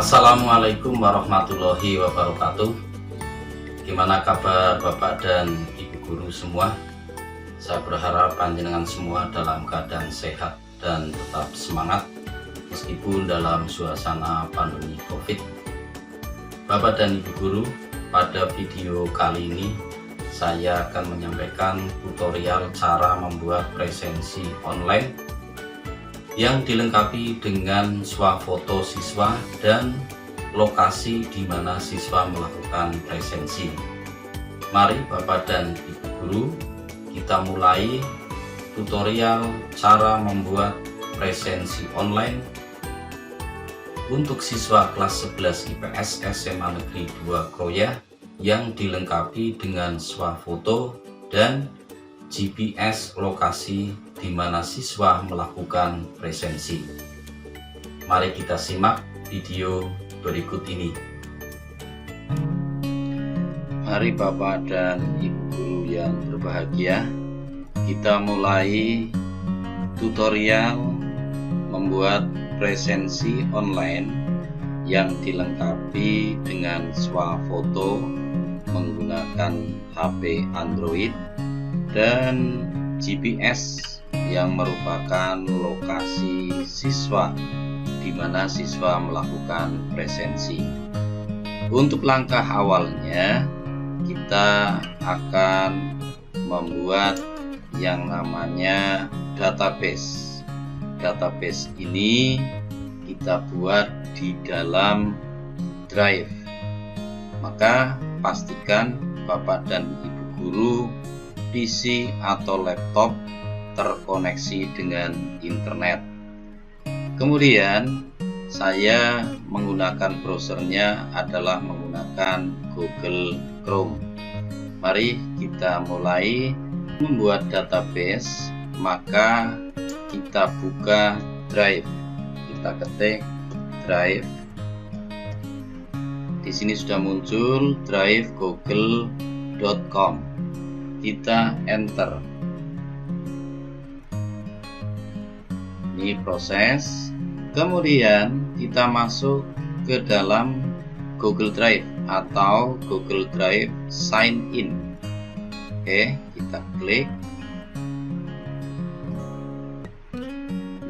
Assalamualaikum warahmatullahi wabarakatuh. Gimana kabar Bapak dan Ibu guru semua? Saya berharap panjenengan semua dalam keadaan sehat dan tetap semangat meskipun dalam suasana pandemi COVID. Bapak dan Ibu guru, pada video kali ini saya akan menyampaikan tutorial cara membuat presensi online yang dilengkapi dengan swafoto siswa dan lokasi di mana siswa melakukan presensi. Mari Bapak dan Ibu guru, kita mulai tutorial cara membuat presensi online untuk siswa kelas 11 IPS SMA Negeri 2 Kroya yang dilengkapi dengan swafoto dan GPS lokasi di mana siswa melakukan presensi. Mari kita simak video berikut ini. Mari Bapak dan Ibu guru yang berbahagia, kita mulai tutorial membuat presensi online yang dilengkapi dengan swafoto menggunakan HP Android dan GPS yang merupakan lokasi siswa di mana siswa melakukan presensi. Untuk langkah awalnya kita akan membuat yang namanya database. Database ini kita buat di dalam Drive. Maka pastikan Bapak dan Ibu guru PC atau laptop terkoneksi dengan internet. Kemudian saya menggunakan browsernya adalah menggunakan Google Chrome. Mari kita mulai membuat database. Maka kita buka Drive. Kita ketik Drive. Di sini sudah muncul Drive google.com. Kita enter. Ini proses. Kemudian kita masuk ke dalam Google Drive atau Google Drive sign in. Oke, kita klik.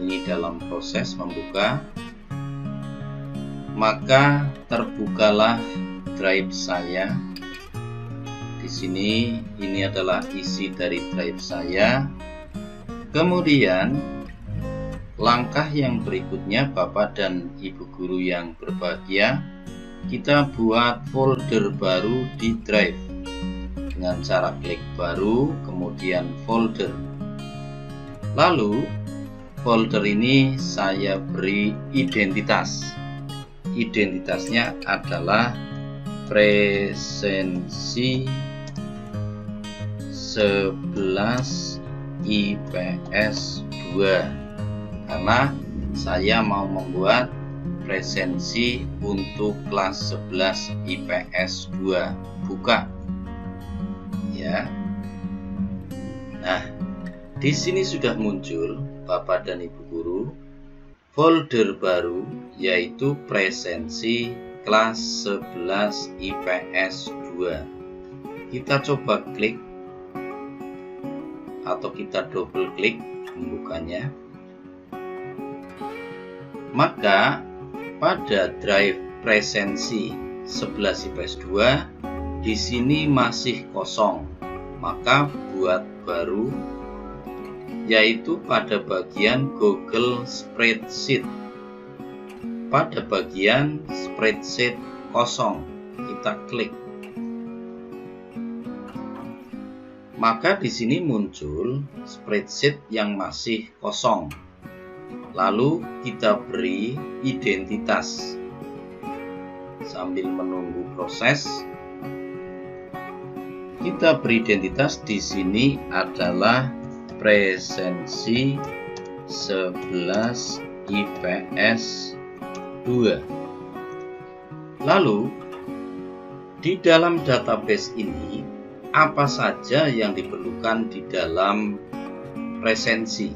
Ini dalam proses membuka. Maka terbukalah Drive saya. Di sini ini adalah isi dari Drive saya. Kemudian langkah yang berikutnya Bapak dan Ibu guru yang berbahagia, kita buat folder baru di Drive dengan cara klik baru kemudian folder. Lalu folder ini saya beri identitas. Identitasnya adalah presensi 11 IPS 2 karena saya mau membuat presensi untuk kelas 11 IPS 2. Buka ya. Nah, di sini sudah muncul Bapak dan Ibu guru folder baru yaitu presensi kelas 11 IPS 2. Kita coba klik atau kita double klik membukanya. Maka pada Drive presensi 11 IPS 2 di sini masih kosong. Maka buat baru yaitu pada bagian Google Spreadsheet. Pada bagian spreadsheet kosong kita klik. Maka di sini muncul spreadsheet yang masih kosong. Lalu kita beri identitas. Sambil menunggu proses, kita beri identitas. Di sini adalah presensi 11 IPS 2. Lalu di dalam database ini apa saja yang diperlukan di dalam presensi?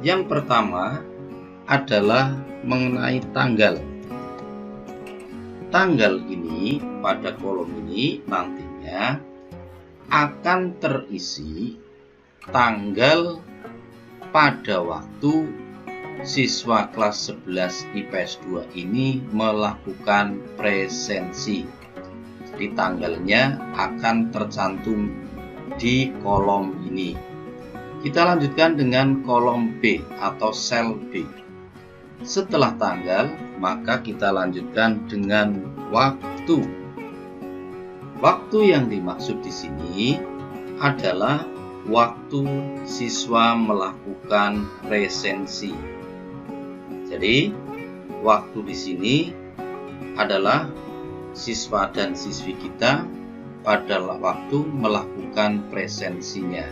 Yang pertama adalah mengenai tanggal. tanggal ini pada kolom ini nantinya akan terisi tanggal pada waktu siswa kelas 11 IPS 2 ini melakukan presensi. Jadi tanggalnya akan tercantum di kolom ini. Kita lanjutkan dengan kolom B atau sel B. Setelah tanggal, maka kita lanjutkan dengan waktu. Waktu yang dimaksud di sini adalah waktu siswa melakukan presensi. Jadi, waktu di sini adalah siswa dan siswi kita pada waktu melakukan presensinya.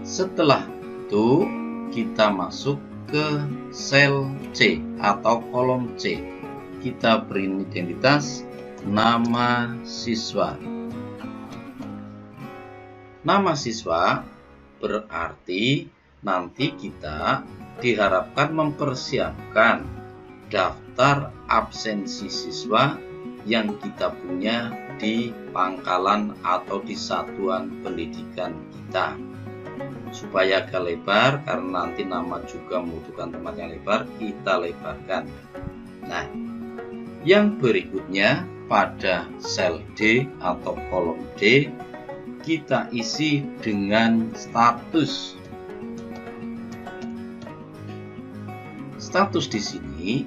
Setelah itu, kita masuk ke sel C atau kolom C. Kita beri identitas nama siswa. Nama siswa berarti nanti kita diharapkan mempersiapkan daftar absensi siswa yang kita punya di pangkalan atau di satuan pendidikan kita. Supaya agak lebar, karena nanti nama juga membutuhkan tempat yang lebar, kita lebarkan. Nah, yang berikutnya pada sel D atau kolom D, kita isi dengan status. Status di sini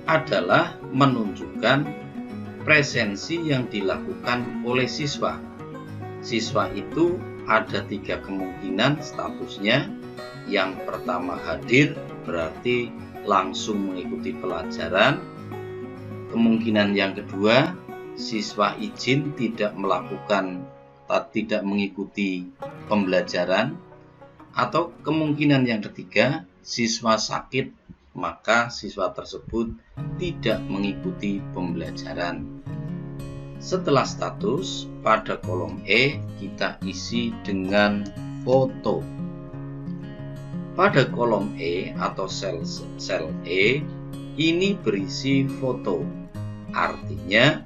adalah menunjukkan presensi yang dilakukan oleh siswa. Siswa itu ada 3 kemungkinan statusnya. Yang pertama hadir, berarti langsung mengikuti pelajaran. Kemungkinan yang kedua, siswa izin tidak mengikuti pembelajaran. Atau kemungkinan yang ketiga, siswa sakit, maka siswa tersebut tidak mengikuti pembelajaran. Setelah status, pada kolom E kita isi dengan foto. Pada kolom E atau sel E ini berisi foto. Artinya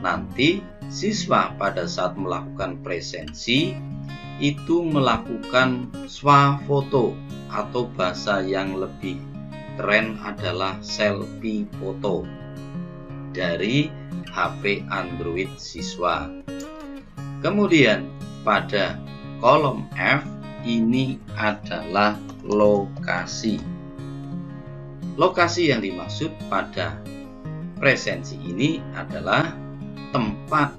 nanti siswa pada saat melakukan presensi itu melakukan swafoto atau bahasa yang lebih keren adalah selfie foto dari HP Android siswa. Kemudian pada kolom F ini adalah lokasi. Lokasi yang dimaksud pada presensi ini adalah tempat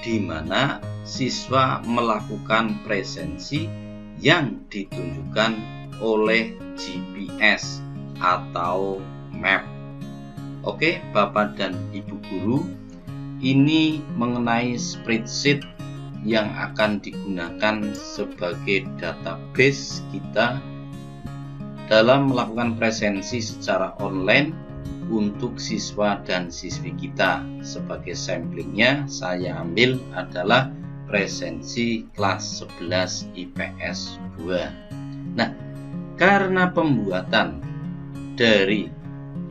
di mana siswa melakukan presensi yang ditunjukkan oleh GPS atau map. Oke, Bapak dan Ibu guru, ini mengenai spreadsheet yang akan digunakan sebagai database kita dalam melakukan presensi secara online untuk siswa dan siswi kita. Sebagai samplingnya saya ambil adalah presensi kelas 11 IPS 2. Nah, karena pembuatan dari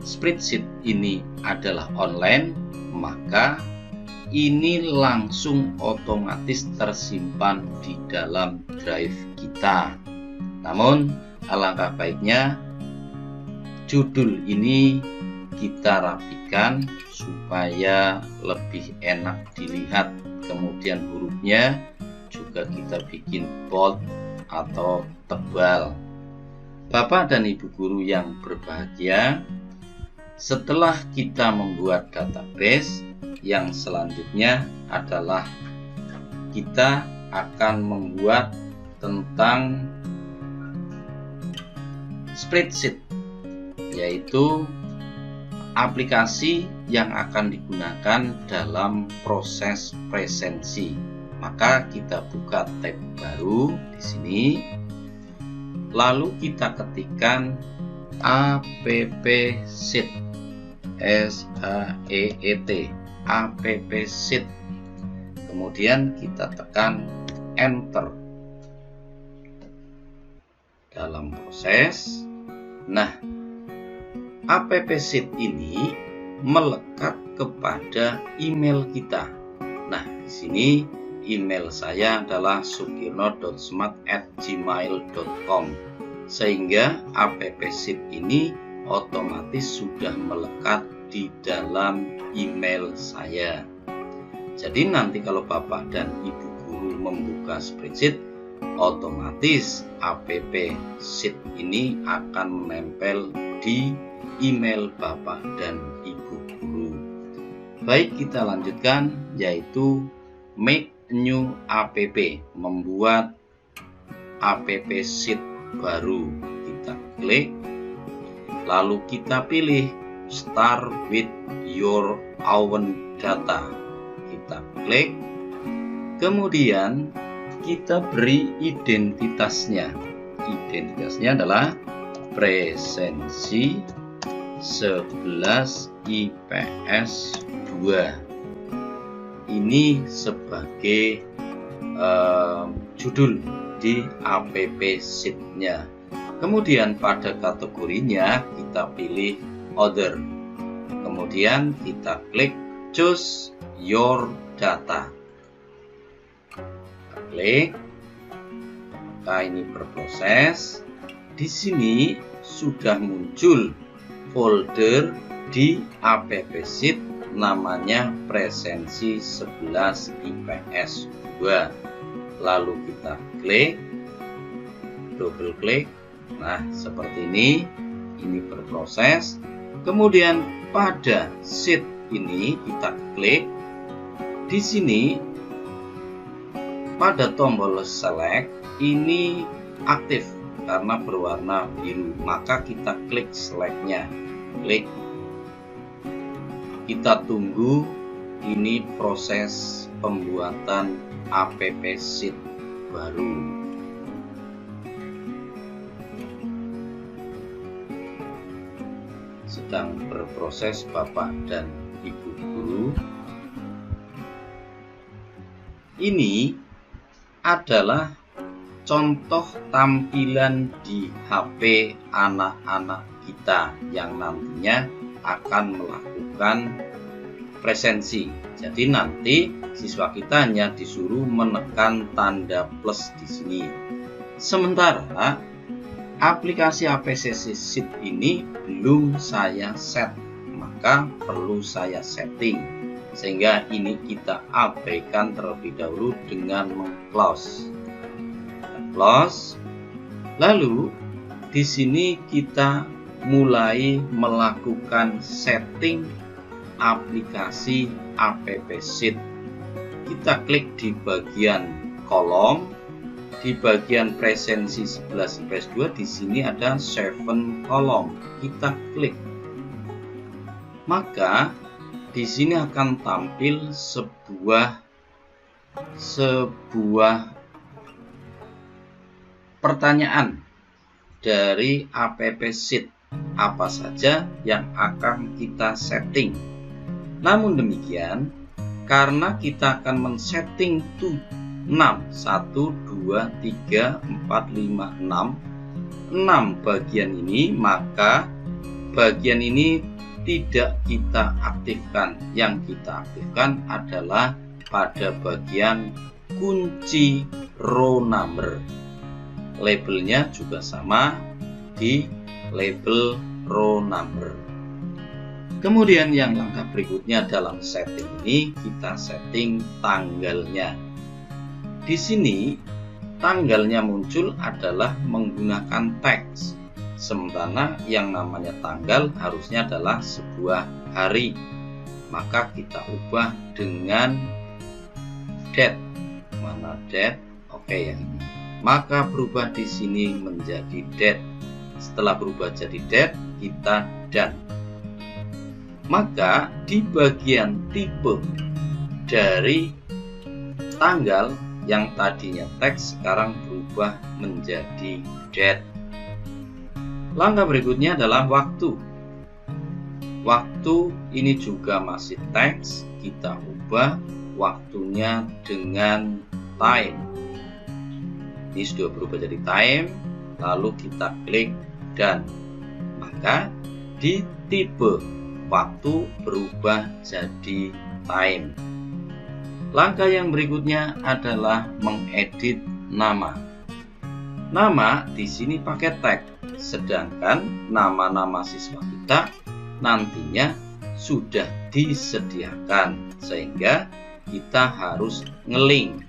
spreadsheet ini adalah online, maka ini langsung otomatis tersimpan di dalam drive kita. Namun alangkah baiknya judul ini kita rapikan supaya lebih enak dilihat. Kemudian hurufnya juga kita bikin bold atau tebal. Bapak dan Ibu guru yang berbahagia, setelah kita membuat database, yang selanjutnya adalah kita akan membuat tentang spreadsheet, yaitu aplikasi yang akan digunakan dalam proses presensi. Maka kita buka tab baru di sini, lalu kita ketikkan appsheet, SHEET, appsheet. Kemudian kita tekan enter. Dalam proses, nah, appsheet ini melekat kepada email kita. Nah, di sini email saya adalah sukirno.smart@gmail.com, sehingga app sheet ini otomatis sudah melekat di dalam email saya. Jadi nanti kalau Bapak dan Ibu guru membuka spreadsheet, otomatis app sheet ini akan menempel di email Bapak dan Ibu guru. Baik, kita lanjutkan, yaitu make new app, membuat app sheet baru. Kita klik, lalu kita pilih start with your own data. Kita klik, kemudian kita beri identitasnya. Identitasnya adalah presensi 11 IPS 2. Ini sebagai judul di app sheet-nya. Kemudian pada kategorinya kita pilih other. Kemudian kita klik choose your data. Kita klik. Maka ini berproses. Di sini sudah muncul folder di app sheet namanya presensi 11 IPS 2. Lalu kita klik, double klik. Nah, seperti ini berproses. Kemudian pada sheet ini kita klik. Di sini pada tombol select ini aktif karena berwarna biru, maka kita klik select-nya. Klik. Kita tunggu ini proses pembuatan app sheet baru. Sedang berproses Bapak dan Ibu guru. Ini adalah contoh tampilan di HP anak-anak kita yang nantinya akan melakukan presensi. Jadi nanti siswa kita hanya disuruh menekan tanda plus di sini. Sementara aplikasi app sheet ini belum saya set, maka perlu saya setting. Sehingga ini kita abaikan terlebih dahulu dengan meng-close. Close. Lalu di sini kita mulai melakukan setting aplikasi app sheet. Kita klik di bagian kolom, di bagian presensi 11 IPS 2 di sini ada 7 kolom. Kita klik. Maka di sini akan tampil sebuah pertanyaan dari app sheet, apa saja yang akan kita setting. Namun demikian, karena kita akan men-setting 6 1, 2, 3, 4, 5, 6 bagian ini, maka bagian ini tidak kita aktifkan. Yang kita aktifkan adalah pada bagian kunci row number. Labelnya juga sama, di label row number. Kemudian yang langkah berikutnya dalam setting ini, kita setting tanggalnya. Di sini tanggalnya muncul adalah menggunakan teks. Sementara yang namanya tanggal harusnya adalah sebuah hari. Maka kita ubah dengan date. Mana date? Oke, yang ini. Maka berubah di sini menjadi date. Setelah berubah jadi date, kita done. Maka di bagian tipe dari tanggal yang tadinya teks sekarang berubah menjadi date. Langkah berikutnya adalah waktu. Waktu ini juga masih teks, kita ubah waktunya dengan time. Ini sudah berubah jadi time, lalu kita klik done. Maka di tipe waktu berubah jadi time. Langkah yang berikutnya adalah mengedit nama. Nama di sini pakai tag, sedangkan nama-nama siswa kita nantinya sudah disediakan, sehingga kita harus ngelink.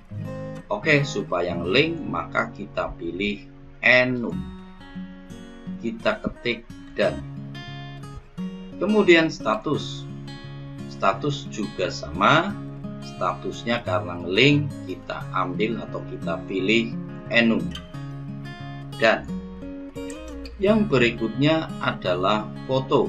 Oke, supaya ngelink maka kita pilih enum, kita ketik dan. Kemudian status juga sama, statusnya karena ngelink kita ambil atau kita pilih enum dan. Yang berikutnya adalah foto.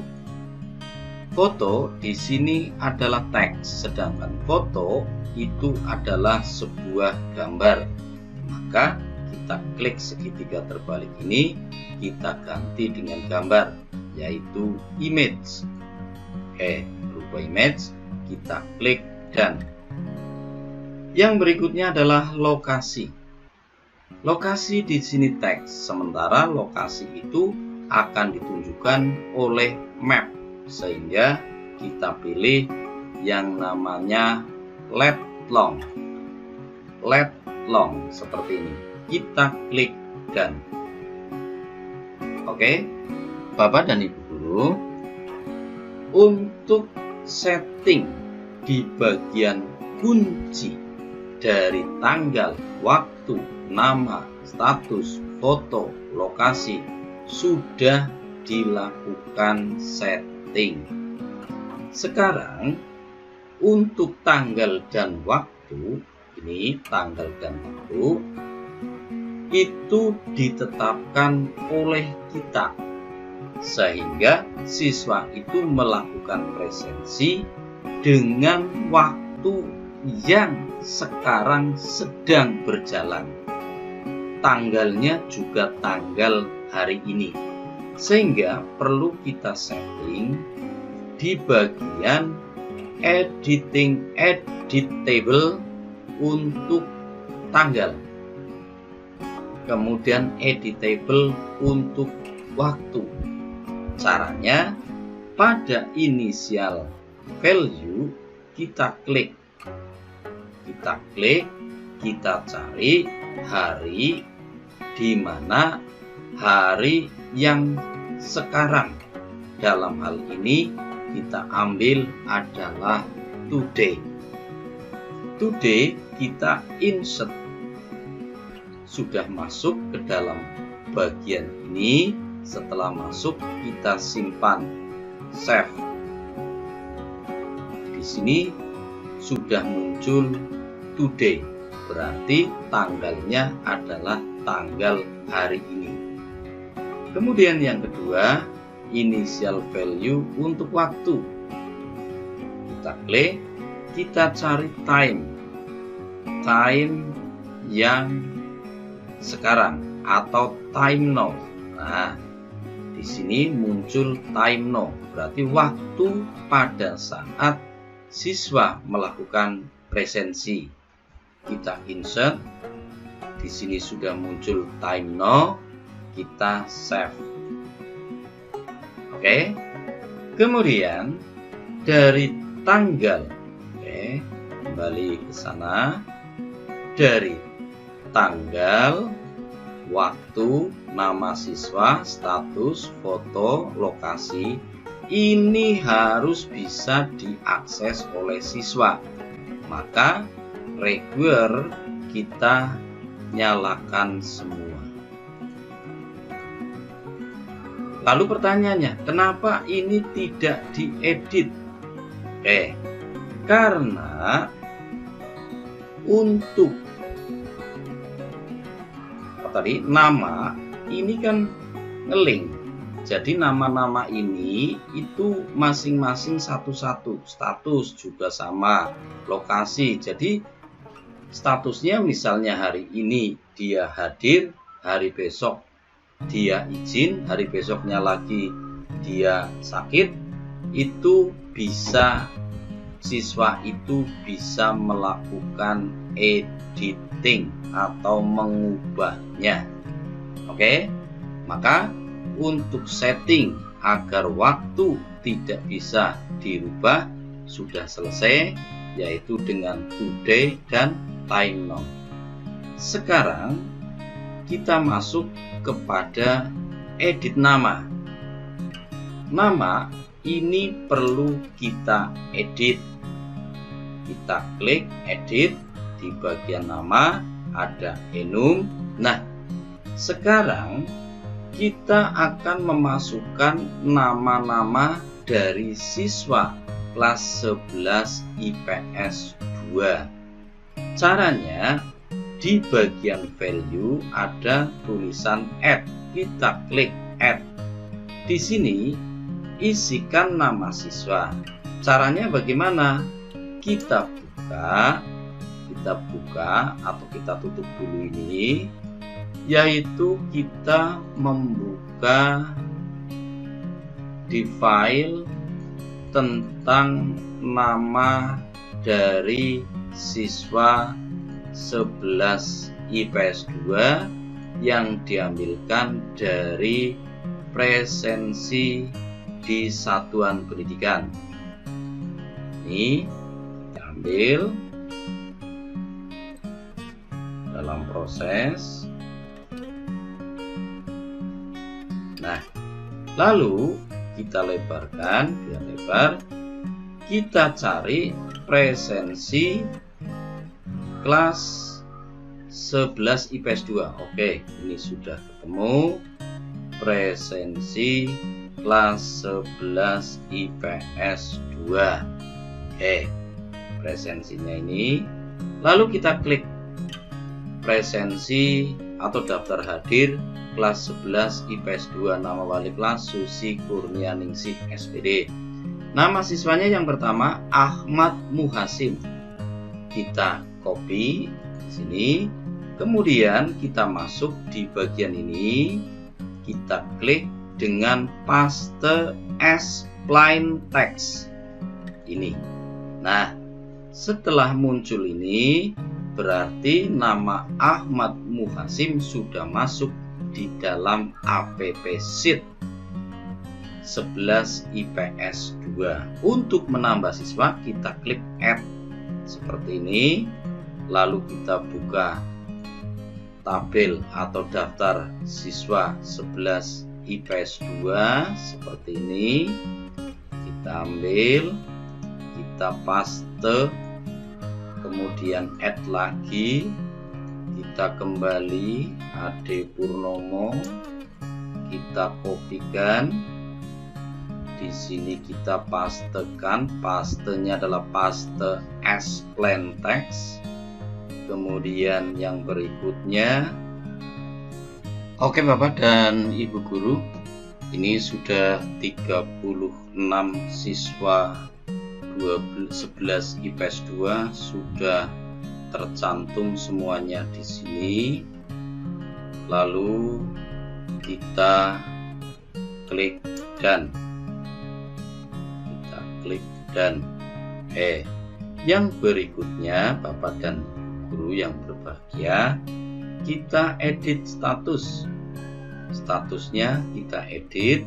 Foto di sini adalah teks, sedangkan foto itu adalah sebuah gambar. Maka kita klik segitiga terbalik ini, kita ganti dengan gambar, yaitu image. Oke, berupa image, kita klik dan. Yang berikutnya adalah lokasi. Lokasi di sini teks, sementara lokasi itu akan ditunjukkan oleh map, sehingga kita pilih yang namanya let long seperti ini. Kita klik dan. Oke, Bapak dan Ibu guru, untuk setting di bagian kunci dari tanggal, waktu, nama, status, foto, lokasi sudah dilakukan setting. Sekarang untuk tanggal dan waktu, ini tanggal dan waktu itu ditetapkan oleh kita, sehingga siswa itu melakukan presensi dengan waktu yang sekarang sedang berjalan. Tanggalnya juga tanggal hari ini, sehingga perlu kita setting di bagian edit table untuk tanggal, kemudian edit table untuk waktu. Caranya pada initial value kita klik, kita cari hari di mana hari yang sekarang. Dalam hal ini kita ambil adalah today. Today kita insert, sudah masuk ke dalam bagian ini. Setelah masuk kita simpan, save. Di sini sudah muncul today, berarti tanggalnya adalah tanggal hari ini. Kemudian yang kedua, initial value untuk waktu. Kita klik, kita cari time yang sekarang atau time now. Nah, di sini muncul time now, berarti waktu pada saat siswa melakukan presensi. Kita insert, di sini sudah muncul time now, kita save. Oke. Kemudian dari tanggal, kembali ke sana. Dari tanggal, waktu, nama siswa, status, foto, lokasi, ini harus bisa diakses oleh siswa. Maka regular kita nyalakan semua. Lalu pertanyaannya, kenapa ini tidak diedit? Karena untuk nama ini kan ngelink. Jadi nama-nama ini itu masing-masing satu-satu. Status juga sama, lokasi. Jadi statusnya misalnya hari ini dia hadir, hari besok dia izin, hari besoknya lagi dia sakit. Itu bisa, siswa itu bisa melakukan editing atau mengubahnya. Oke, maka untuk setting agar waktu tidak bisa dirubah, sudah selesai, yaitu dengan today dan time now. Sekarang kita masuk kepada edit nama. Nama ini perlu kita edit. Kita klik edit, di bagian nama ada enum. Nah, sekarang kita akan memasukkan nama-nama dari siswa kelas 11 IPS 2. Caranya, di bagian value ada tulisan add. Kita klik add. Di sini isikan nama siswa. Caranya bagaimana? Kita buka atau kita tutup dulu ini, yaitu kita membuka di file tentang nama dari siswa 11 IPS 2 yang diambilkan dari presensi di satuan pendidikan. Ini kita ambil dalam proses. Nah, lalu kita lebarkan biar lebar. Kita cari presensi kelas 11 IPS 2. Oke, ini sudah ketemu presensi kelas 11 IPS 2. Oke, presensinya ini. Lalu kita klik presensi atau daftar hadir kelas 11 IPS 2, nama wali kelas Susi Kurnianingsih SPD. Nama siswanya yang pertama Ahmad Muhasim. Kita copy di sini. Kemudian kita masuk di bagian ini. Kita klik dengan paste as plain text. Ini. Nah, setelah muncul ini berarti nama Ahmad Muhasim sudah masuk di dalam app sheet 11 IPS 2. Untuk menambah siswa kita klik add seperti ini. Lalu kita buka tabel atau daftar siswa 11 IPS 2 seperti ini. Kita ambil, kita paste, kemudian add lagi, kita kembali Ade Purnomo, kita kopikan. Di sini kita pastekan, pastenya adalah paste as plain text. Kemudian yang berikutnya, oke Bapak dan Ibu guru, ini sudah 36 siswa 11 IPS 2 sudah tercantum semuanya di sini. Lalu kita klik dan yang berikutnya Bapak dan Guru yang berbahagia, kita edit statusnya kita edit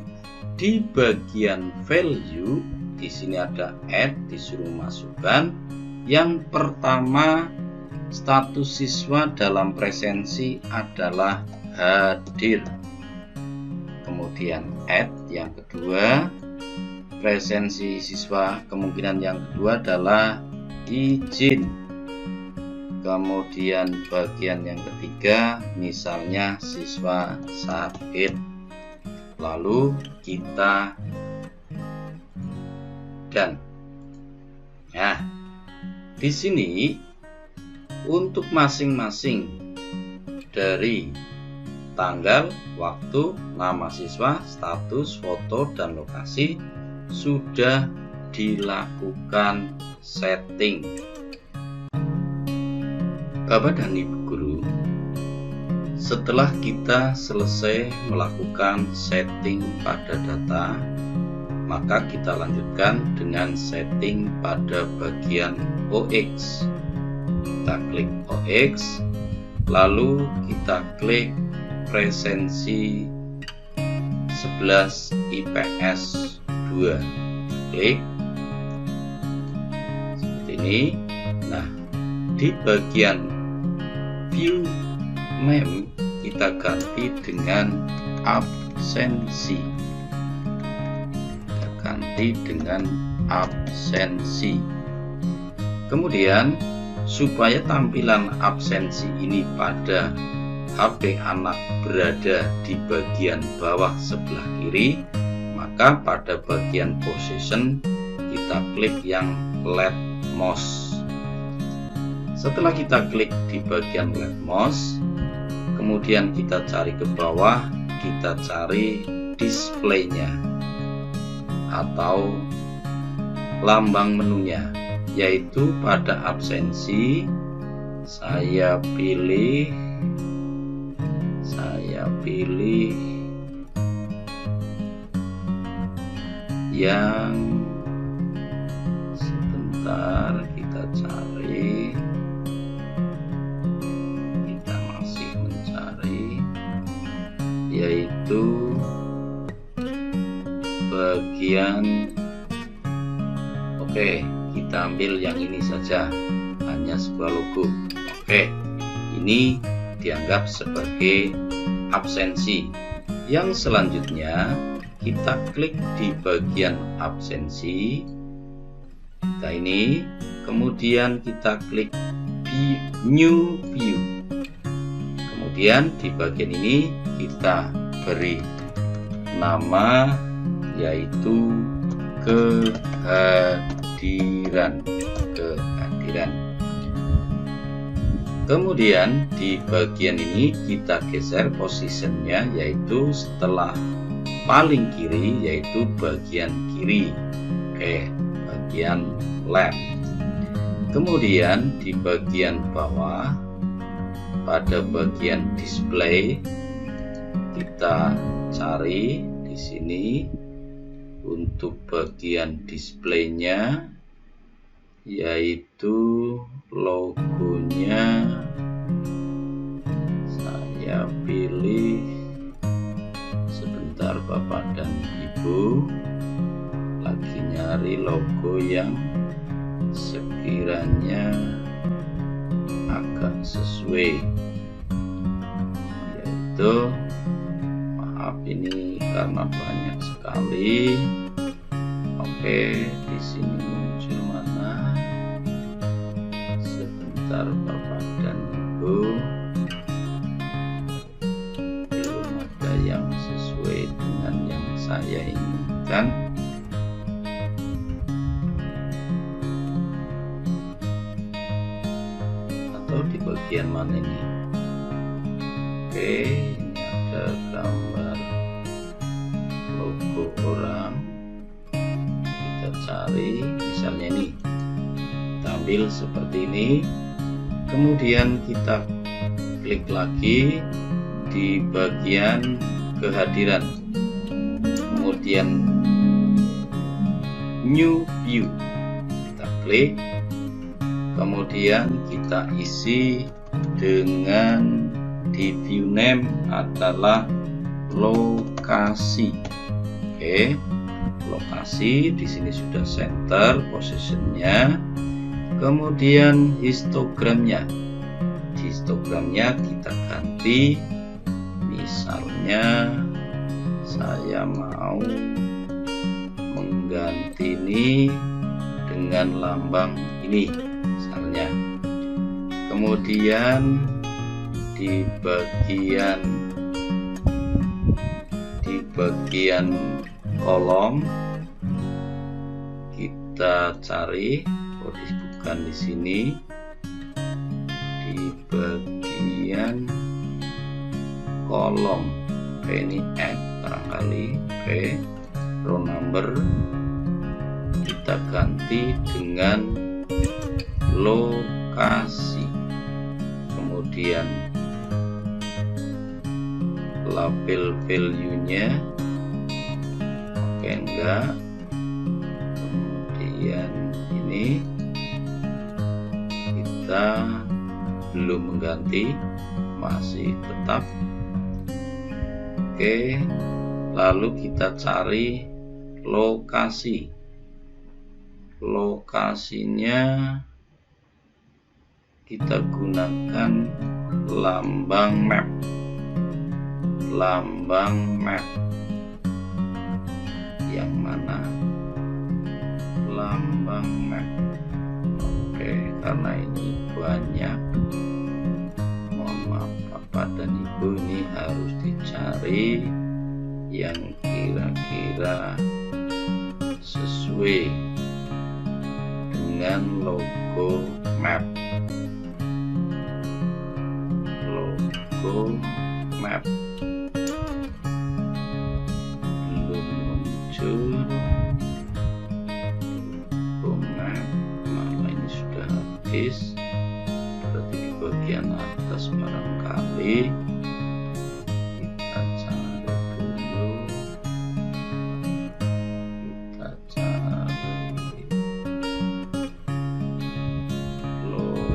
di bagian value. Di sini ada add, disuruh masukkan yang pertama, status siswa dalam presensi adalah hadir. Kemudian add yang kedua, presensi siswa kemungkinan yang kedua adalah izin. Kemudian bagian yang ketiga misalnya siswa sakit. Lalu kita dan. Nah, di sini untuk masing-masing dari tanggal, waktu, nama siswa, status, foto, dan lokasi sudah dilakukan setting. Bapak dan Ibu guru, setelah kita selesai melakukan setting pada data, maka kita lanjutkan dengan setting pada bagian OX. Kita klik OX, lalu kita klik presensi 11 IPS 2. klik seperti ini. Nah, di bagian view name kita ganti dengan absensi. Kita ganti dengan absensi. Kemudian supaya tampilan absensi ini pada HP anak berada di bagian bawah sebelah kiri, maka pada bagian position kita klik yang left mouse. Setelah kita klik di bagian left mouse, kemudian kita cari ke bawah, kita cari displaynya atau lambang menunya, yaitu pada absensi saya pilih yang sebentar kita cari, kita masih mencari, yaitu bagian kita ambil yang ini saja, hanya sebuah logo. Ini dianggap sebagai absensi. Yang selanjutnya kita klik di bagian absensi kita ini, kemudian kita klik new view, kemudian di bagian ini kita beri nama yaitu kehadiran. Kemudian di bagian ini kita geser posisinya, yaitu setelah paling kiri, yaitu bagian kiri, bagian left. Kemudian di bagian bawah pada bagian display kita cari di sini untuk bagian displaynya, yaitu logonya saya pilih, sebentar Bapak dan Ibu lagi nyari logo yang sekiranya agak sesuai, yaitu maaf ini karena banyak sekali. Di sini muncul mana? Sebentar Bapak dan Ibu, belum ada yang sesuai dengan yang saya inginkan. Atau di bagian mana ini? Ini ada gambar logo orang. Cari misalnya ini, kita ambil seperti ini, kemudian kita klik lagi di bagian kehadiran, kemudian new view kita klik, kemudian kita isi dengan di view name adalah lokasi. Lokasi di sini sudah center positionnya, kemudian histogramnya kita ganti, misalnya saya mau mengganti ini dengan lambang ini misalnya. Kemudian di bagian kolom kita cari, bukan di sini, di bagian kolom ini add barangkali row number kita ganti dengan lokasi, kemudian label value-nya enggak, kemudian ini kita belum mengganti, masih tetap lalu kita cari lokasi lokasinya kita gunakan lambang map. Yang mana? Lambang map. Oke, karena ini banyak, mohon maaf Bapak dan Ibu, ini harus dicari yang kira-kira sesuai dengan logo map. Logo map belum muncul. Logo map malah ini sudah habis, berarti di bagian atas barangkali. Kita cari dulu, kita cari logo.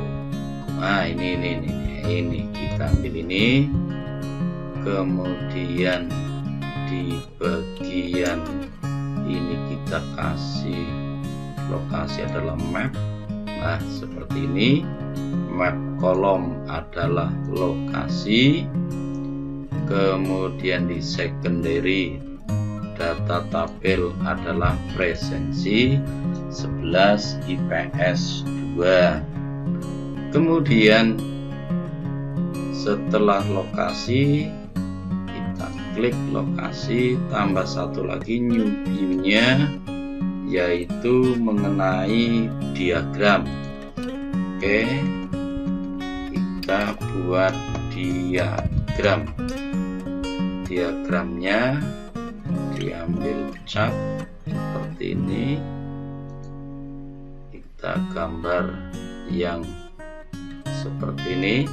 Ini kita ambil ini, kemudian di bagian ini kita kasih lokasi adalah map. Nah, seperti ini. Map kolom adalah lokasi, kemudian di secondary data tabel adalah presensi 11 IPS 2. Kemudian setelah lokasi kita klik lokasi, tambah satu lagi new view-nya, yaitu mengenai diagram. Oke, kita buat diagram. Diagramnya diambil cat seperti ini, kita gambar yang seperti ini,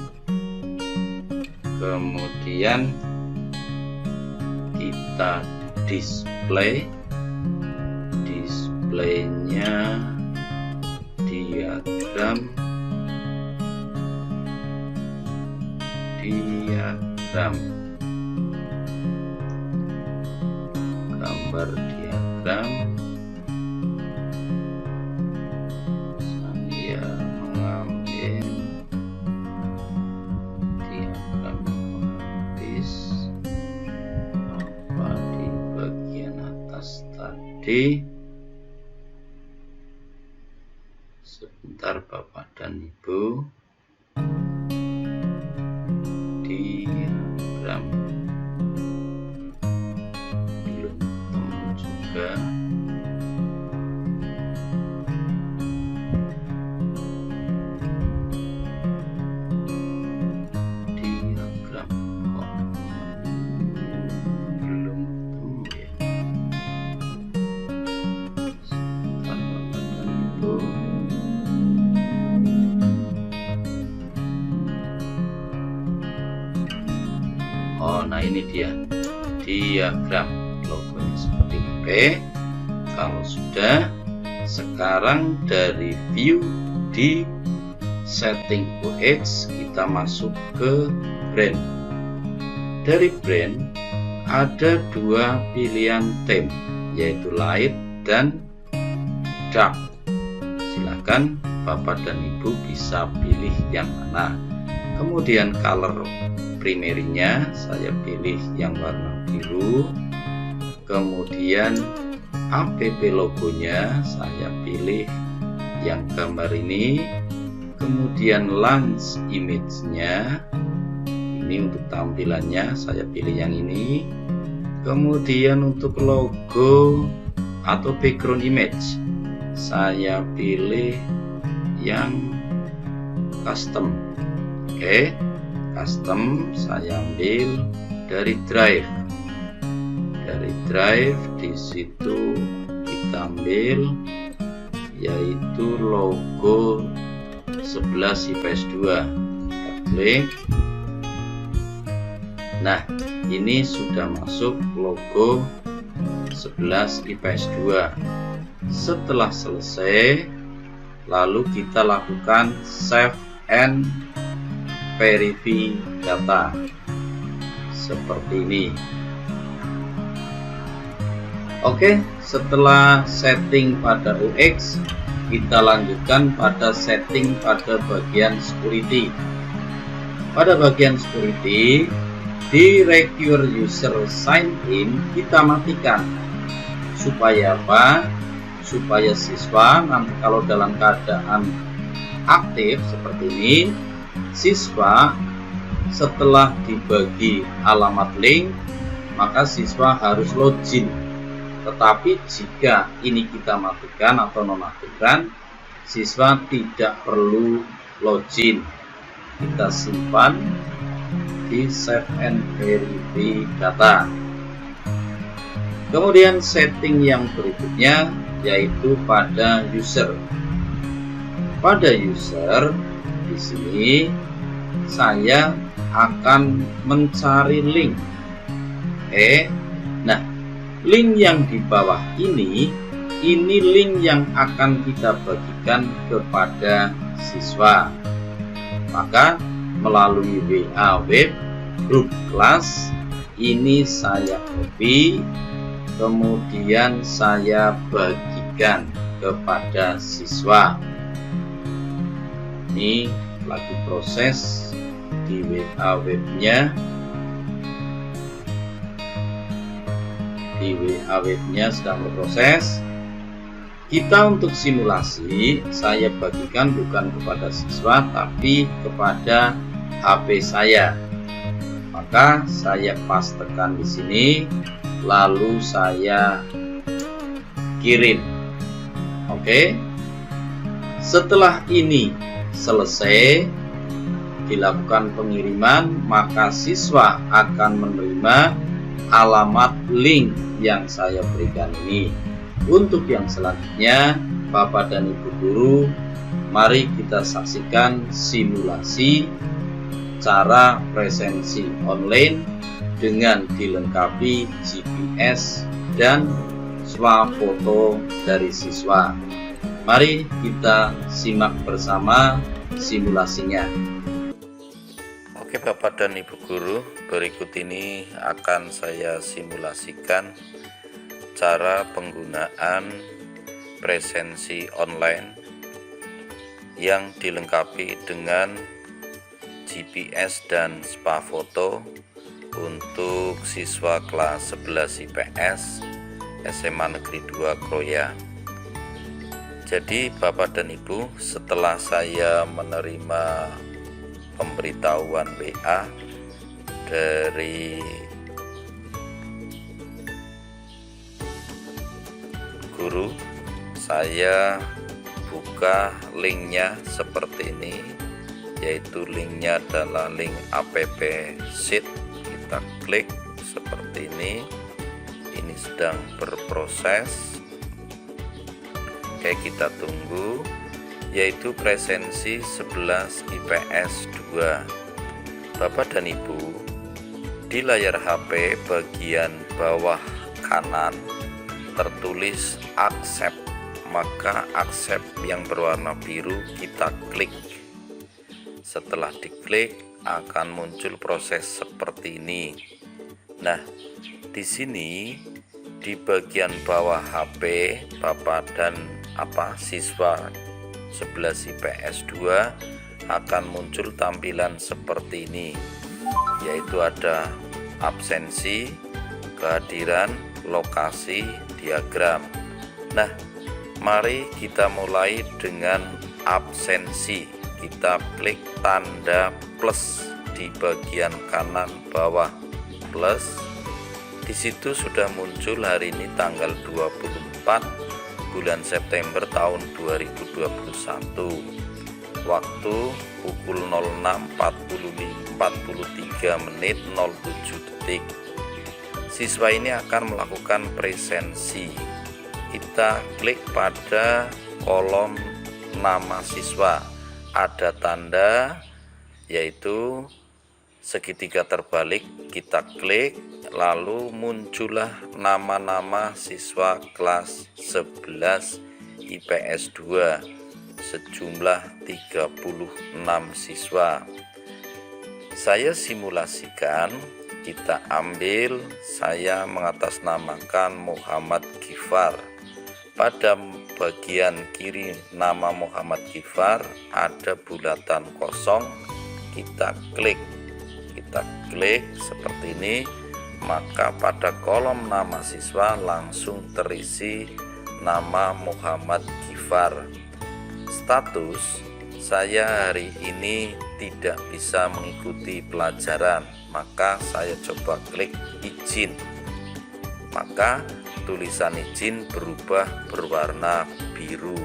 kemudian kita displaynya diagram gambar diagram. Saya mengambil diagram habis apa di bagian atas tadi. Sebentar Bapak dan Ibu, diagram belum ketemu juga. Diagram kok belum ketemu ya. Sebentar Bapak dan Ibu. Oh, nah ini dia diagram, logonya seperti ini. Oke, kalau sudah, sekarang dari view di setting UX kita masuk ke brand. Dari brand ada dua pilihan theme, yaitu light dan dark. Silakan Bapak dan Ibu bisa pilih yang mana. Kemudian color primerinya saya pilih yang warna biru, kemudian app logonya saya pilih yang gambar ini, kemudian launch image-nya ini untuk tampilannya saya pilih yang ini, kemudian untuk logo atau background image saya pilih yang custom. Oke, custom saya ambil dari drive. Dari drive di situ kita ambil yaitu logo 11 IPS 2. Kita klik. Nah, ini sudah masuk logo 11 IPS 2. Setelah selesai, lalu kita lakukan save and verify data seperti ini. Oke, setelah setting pada UX, kita lanjutkan pada setting pada bagian security. Pada bagian security, di Require User Sign In kita matikan. Supaya apa? Supaya siswa nanti kalau dalam keadaan aktif seperti ini, siswa setelah dibagi alamat link, maka siswa harus login. Tetapi jika ini kita matikan atau nonaktifkan, siswa tidak perlu login. Kita simpan di Save and Verify Data. Kemudian setting yang berikutnya yaitu pada user. Pada user di sini saya akan mencari link. Nah, link yang di bawah ini link yang akan kita bagikan kepada siswa. Maka melalui WA web grup kelas ini saya copy, kemudian saya bagikan kepada siswa. Ini lagi proses di WA webnya. Di WA webnya sedang berproses. Kita untuk simulasi saya bagikan bukan kepada siswa tapi kepada HP saya. Maka saya pastekan di sini, lalu saya kirim. Oke. Setelah ini selesai dilakukan pengiriman, maka siswa akan menerima alamat link yang saya berikan ini. Untuk yang selanjutnya, Bapak dan Ibu guru, mari kita saksikan simulasi cara presensi online dengan dilengkapi GPS dan swafoto dari siswa. Mari kita simak bersama simulasinya. Oke Bapak dan Ibu guru, berikut ini akan saya simulasikan cara penggunaan presensi online yang dilengkapi dengan GPS dan swafoto untuk siswa kelas 11 IPS SMA Negeri 2 Kroya. Jadi Bapak dan Ibu, setelah saya menerima pemberitahuan WA dari guru, saya buka linknya seperti ini, yaitu linknya adalah link app sheet. Kita klik seperti ini sedang berproses. Oke, kita tunggu, yaitu presensi 11 IPS 2. Bapak dan Ibu, di layar HP bagian bawah kanan tertulis accept, maka accept yang berwarna biru kita klik. Setelah diklik akan muncul proses seperti ini. Nah, di sini di bagian bawah HP Bapak dan siswa 11 IPS 2 akan muncul tampilan seperti ini, yaitu ada absensi, kehadiran, lokasi, diagram. Nah, mari kita mulai dengan absensi. Kita klik tanda plus di bagian kanan bawah plus. Di situ sudah muncul hari ini tanggal 24 bulan September tahun 2021. Waktu pukul 06.43 menit 07 detik. Siswa ini akan melakukan presensi. Kita klik pada kolom nama siswa, ada tanda yaitu segitiga terbalik, kita klik, lalu muncullah nama-nama siswa kelas 11 IPS 2 sejumlah 36 siswa. Saya simulasikan, kita ambil, saya mengatasnamakan Muhammad Gifar. Pada bagian kiri nama Muhammad Gifar ada bulatan kosong, kita klik seperti ini, maka pada kolom nama siswa langsung terisi nama Muhammad Gifar. Status, saya hari ini tidak bisa mengikuti pelajaran, maka saya coba klik izin, maka tulisan izin berubah berwarna biru.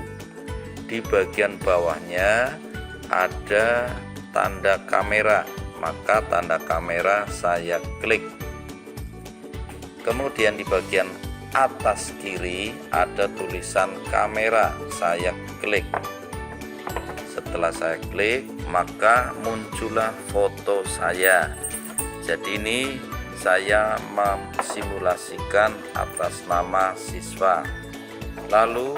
Di bagian bawahnya ada tanda kamera, maka tanda kamera saya klik. Kemudian di bagian atas kiri ada tulisan kamera, saya klik. Setelah saya klik, maka muncullah foto saya. Jadi ini saya memsimulasikan atas nama siswa. Lalu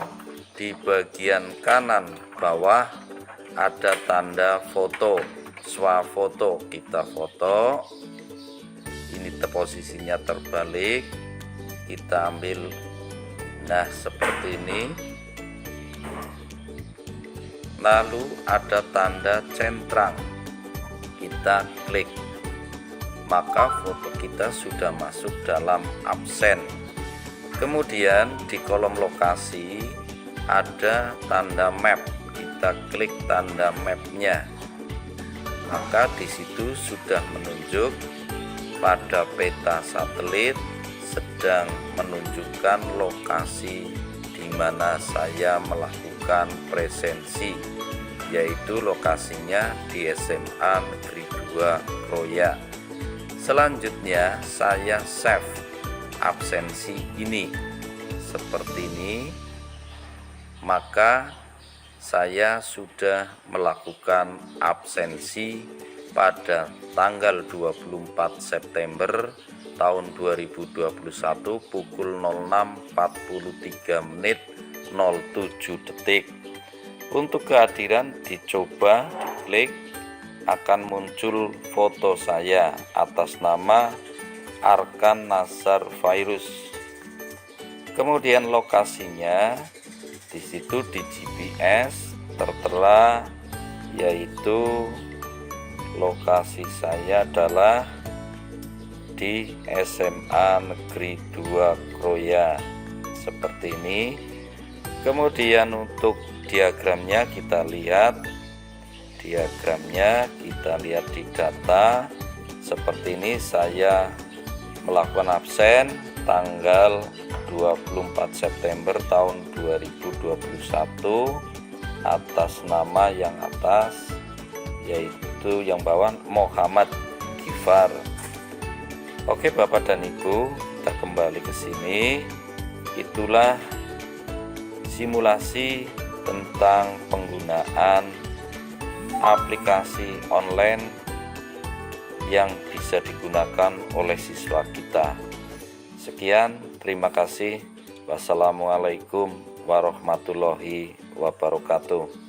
di bagian kanan bawah ada tanda foto, swafoto. Kita foto, ini posisinya terbalik, kita ambil, nah seperti ini. Lalu ada tanda centang, kita klik, maka foto kita sudah masuk dalam absen. Kemudian di kolom lokasi ada tanda map, kita klik tanda mapnya, maka di situ sudah menunjuk pada peta satelit sedang menunjukkan lokasi di mana saya melakukan presensi, yaitu lokasinya di SMA Negeri 2 Kroya. Selanjutnya saya save absensi ini seperti ini, maka saya sudah melakukan absensi pada tanggal 24 September tahun 2021 pukul 06.43:07. Untuk kehadiran dicoba diklik, akan muncul foto saya atas nama Arkan Nazar Virus. Kemudian lokasinya di situ di GPS tertera, yaitu lokasi saya adalah di SMA Negeri 2 Kroya seperti ini. Kemudian untuk diagramnya kita lihat di data seperti ini. Saya melakukan absen tanggal 24 September tahun 2021 atas nama yang atas, yaitu yang bawah Muhammad Gifar. Oke Bapak dan Ibu, kita kembali ke sini. Itulah simulasi tentang penggunaan aplikasi online yang bisa digunakan oleh siswa kita. Sekian, terima kasih. Wassalamualaikum warahmatullahi wabarakatuh.